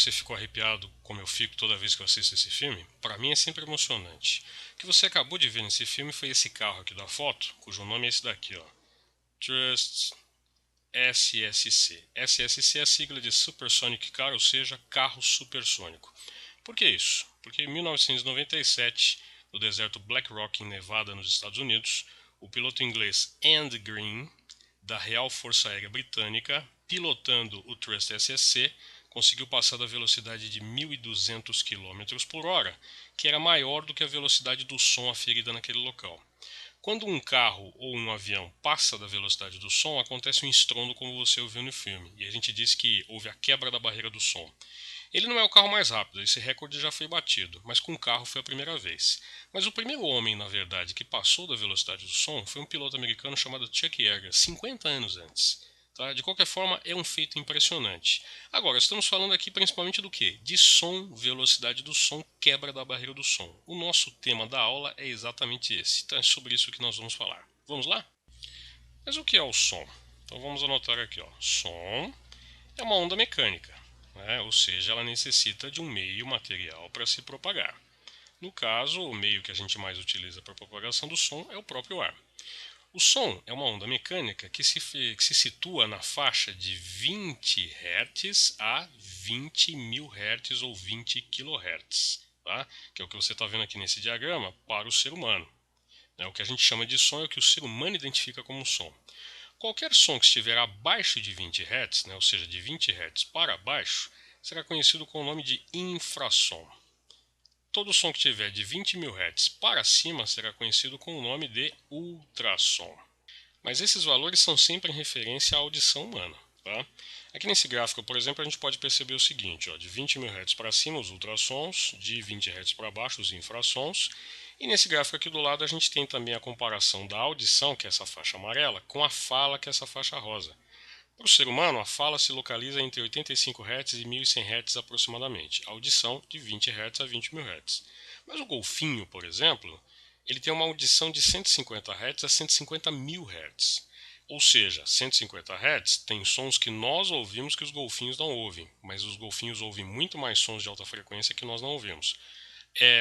você ficou arrepiado como eu fico toda vez que eu assisto esse filme? Para mim é sempre emocionante. O que você acabou de ver nesse filme foi esse carro aqui da foto, cujo nome é esse daqui, ó. Trust SSC. SSC é a sigla de Supersonic Car, ou seja, carro supersônico. Por que isso? Porque em 1997, no deserto Black Rock, em Nevada, nos Estados Unidos, o piloto inglês Andy Green, da Real Força Aérea Britânica, pilotando o Trust SSC, conseguiu passar da velocidade de 1.200 km por hora, que era maior do que a velocidade do som aferida naquele local. Quando um carro ou um avião passa da velocidade do som, acontece um estrondo como você ouviu no filme, e a gente disse que houve a quebra da barreira do som. Ele não é o carro mais rápido, esse recorde já foi batido, mas com o carro foi a primeira vez. Mas o primeiro homem, na verdade, que passou da velocidade do som foi um piloto americano chamado Chuck Yeager, 50 anos antes. Tá? De qualquer forma, é um feito impressionante. Agora, estamos falando aqui principalmente do quê? De som, velocidade do som, quebra da barreira do som. O nosso tema da aula é exatamente esse. Então é sobre isso que nós vamos falar. Vamos lá? Mas o que é o som? Então vamos anotar aqui, ó. Som é uma onda mecânica, né? Ou seja, ela necessita de um meio material para se propagar. No caso, o meio que a gente mais utiliza para a propagação do som é o próprio ar. O som é uma onda mecânica que se situa na faixa de 20 Hz a 20.000 Hz ou 20 kHz, tá? Que é o que você está vendo aqui nesse diagrama para o ser humano. O que a gente chama de som é o que o ser humano identifica como som. Qualquer som que estiver abaixo de 20 Hz, ou seja, de 20 Hz para baixo, será conhecido com o nome de infrassom. Todo som que tiver de 20.000 Hz para cima será conhecido com o nome de ultrassom. Mas esses valores são sempre em referência à audição humana. Tá? Aqui nesse gráfico, por exemplo, a gente pode perceber o seguinte, ó, de 20.000 Hz para cima os ultrassons, de 20 Hz para baixo os infrassons, e nesse gráfico aqui do lado a gente tem também a comparação da audição, que é essa faixa amarela, com a fala, que é essa faixa rosa. Para o ser humano, a fala se localiza entre 85 Hz e 1.100 Hz aproximadamente, a audição de 20 Hz a 20.000 Hz. Mas o golfinho, por exemplo, ele tem uma audição de 150 Hz a 150.000 Hz. Ou seja, 150 Hz tem sons que nós ouvimos que os golfinhos não ouvem, mas os golfinhos ouvem muito mais sons de alta frequência que nós não ouvimos.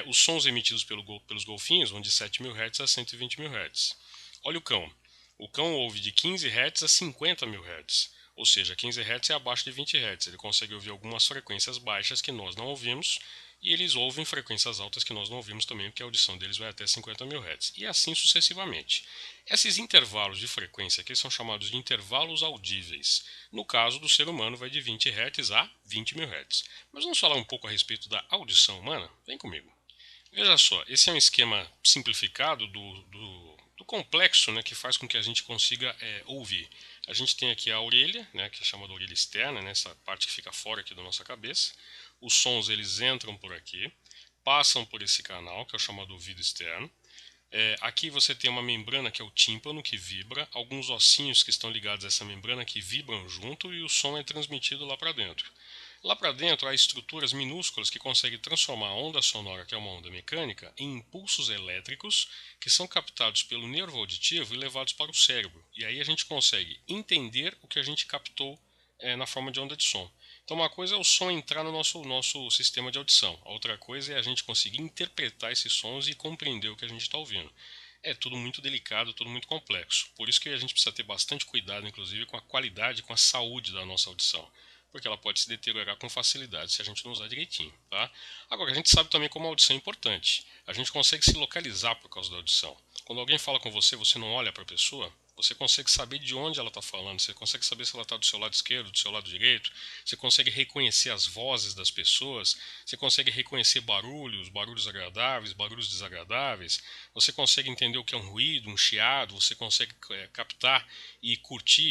Os sons emitidos pelos golfinhos vão de 7.000 Hz a 120.000 Hz. Olha o cão. O cão ouve de 15 Hz a 50.000 Hz. Ou seja, 15 Hz é abaixo de 20 Hz. Ele consegue ouvir algumas frequências baixas que nós não ouvimos, e eles ouvem frequências altas que nós não ouvimos também, porque a audição deles vai até 50.000 Hz. E assim sucessivamente. Esses intervalos de frequência aqui são chamados de intervalos audíveis. No caso do ser humano, vai de 20 Hz a 20.000 Hz. Mas vamos falar um pouco a respeito da audição humana? Vem comigo. Veja só, esse é um esquema simplificado do complexo, né, que faz com que a gente consiga ouvir. A gente tem aqui a orelha, né, que é chamada orelha externa, né, essa parte que fica fora aqui da nossa cabeça. Os sons eles entram por aqui, passam por esse canal, que é o chamado ouvido externo. Aqui você tem uma membrana que é o tímpano, que vibra, alguns ossinhos que estão ligados a essa membrana que vibram junto e o som é transmitido lá para dentro. Lá para dentro há estruturas minúsculas que conseguem transformar a onda sonora, que é uma onda mecânica, em impulsos elétricos que são captados pelo nervo auditivo e levados para o cérebro. E aí a gente consegue entender o que a gente captou na forma de onda de som. Então uma coisa é o som entrar no nosso sistema de audição, a outra coisa é a gente conseguir interpretar esses sons e compreender o que a gente está ouvindo. É tudo muito delicado, tudo muito complexo. Por isso que a gente precisa ter bastante cuidado, inclusive, com a qualidade, com a saúde da nossa audição, porque ela pode se deteriorar com facilidade se a gente não usar direitinho, tá? Agora, a gente sabe também como a audição é importante. A gente consegue se localizar por causa da audição. Quando alguém fala com você, você não olha para a pessoa, você consegue saber de onde ela está falando, você consegue saber se ela está do seu lado esquerdo, do seu lado direito, você consegue reconhecer as vozes das pessoas, você consegue reconhecer barulhos agradáveis, barulhos desagradáveis, você consegue entender o que é um ruído, um chiado, você consegue captar e curtir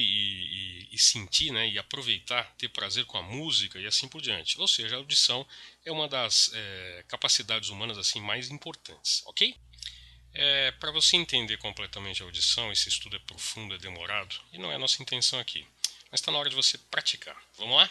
e sentir, né, e aproveitar, ter prazer com a música e assim por diante. Ou seja, a audição é uma das capacidades humanas assim mais importantes, ok? Para você entender completamente a audição, esse estudo é profundo, é demorado, e não é a nossa intenção aqui. Mas está na hora de você praticar. Vamos lá?